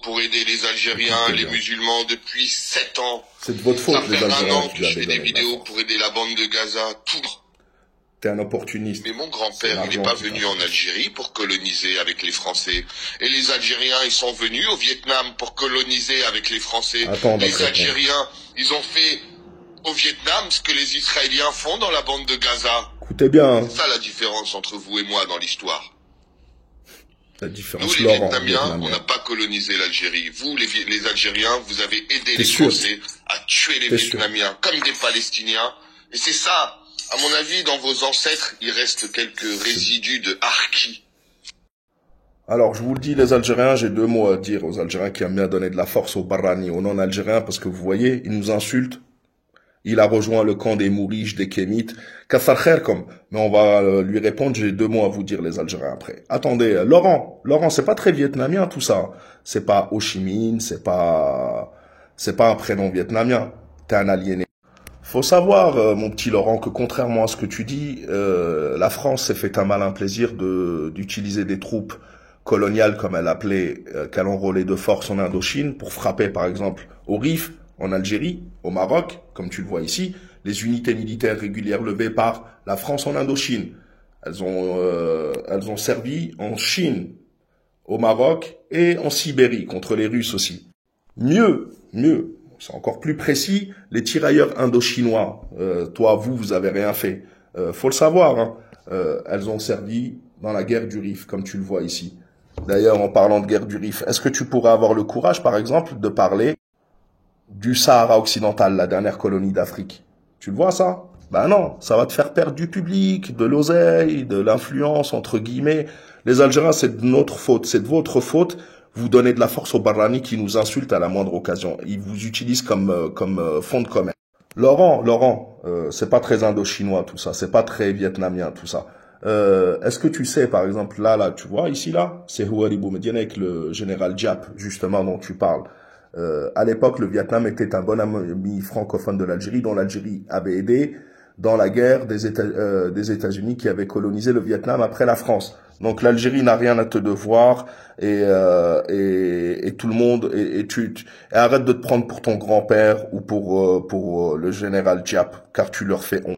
pour aider les Algériens, Écoutez les bien. musulmans depuis 7 ans. C'est de votre Ça faute, les fait un Algériens, an que que vous je avez fais des donné de la vidéos force. pour aider la bande de Gaza, tout. T'es un opportuniste. Mais mon C'est grand-père, il n'est l'argent pas qui venu en t'intéresse. Algérie pour coloniser avec les Français. Et les Algériens, ils sont venus au Vietnam pour coloniser avec les Français. Attends, on va te Les répondre. Algériens, ils ont fait au Vietnam ce que les Israéliens font dans la bande de Gaza. Écoutez bien, hein. C'est ça la différence entre vous et moi dans l'histoire. La Nous, différence, les Laurent, Vietnamiens, on n'a Vietnamien. pas colonisé l'Algérie. Vous, les Algériens, vous avez aidé T'es les sûr? Français à tuer les T'es sûr? Vietnamiens comme des Palestiniens. Et c'est ça, à mon avis, dans vos ancêtres, il reste quelques résidus de harki. Alors, je vous le dis, les Algériens, j'ai deux mots à dire aux Algériens qui aiment bien donner de la force aux Barrani, aux non-Algériens, parce que vous voyez, ils nous insultent. Il a rejoint le camp des Mouriches, des Kémites. Kassar Khairkom. Mais on va lui répondre, j'ai deux mots à vous dire, les Algériens, après. Attendez, Laurent, c'est pas très vietnamien, tout ça. C'est pas Ho Chi Minh, c'est pas un prénom vietnamien. T'es un aliéné. Faut savoir, mon petit Laurent, que contrairement à ce que tu dis, la France s'est fait un malin plaisir d'utiliser des troupes coloniales, comme elle appelait, qu'elle enrôlait de force en Indochine, pour frapper, par exemple, au Rif, en Algérie, au Maroc, comme tu le vois ici, les unités militaires régulières levées par la France en Indochine. Elles ont servi en Chine, au Maroc et en Sibérie, contre les Russes aussi. Mieux, c'est encore plus précis, les tirailleurs indochinois, vous avez rien fait. Faut le savoir, hein. Elles ont servi dans la guerre du Rif, comme tu le vois ici. D'ailleurs, en parlant de guerre du Rif, est-ce que tu pourrais avoir le courage, par exemple, de parler du Sahara occidental, la dernière colonie d'Afrique? Tu le vois, ça? Ben non, ça va te faire perdre du public, de l'oseille, de l'influence, entre guillemets. Les Algériens, c'est de notre faute, c'est de votre faute. Vous donnez de la force aux Barrani qui nous insultent à la moindre occasion. Ils vous utilisent comme fond de commerce. Laurent, c'est pas très indo-chinois tout ça, c'est pas très vietnamien tout ça. Est-ce que tu sais, par exemple, là, tu vois, ici, là, c'est Houari Boumediene avec le général Diap, justement, dont tu parles. À l'époque, le Vietnam était un bon ami francophone de l'Algérie, dont l'Algérie avait aidé dans la guerre des États-Unis qui avaient colonisé le Vietnam après la France. Donc l'Algérie n'a rien à te devoir et tout le monde et arrête de te prendre pour ton grand-père ou pour le général Diap, car tu leur fais honte.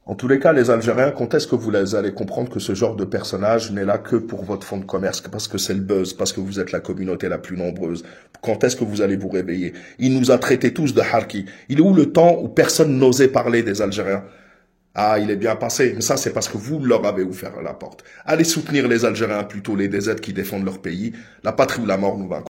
En tous les cas, les Algériens, quand est-ce que vous allez comprendre que ce genre de personnage n'est là que pour votre fonds de commerce, parce que c'est le buzz, parce que vous êtes la communauté la plus nombreuse? Quand est-ce que vous allez vous réveiller? Il nous a traités tous de harki. Il est où le temps où personne n'osait parler des Algériens? Ah, il est bien passé, mais ça c'est parce que vous leur avez ouvert la porte. Allez soutenir les Algériens plutôt, les DZ qui défendent leur pays. La patrie ou la mort nous vaincrons.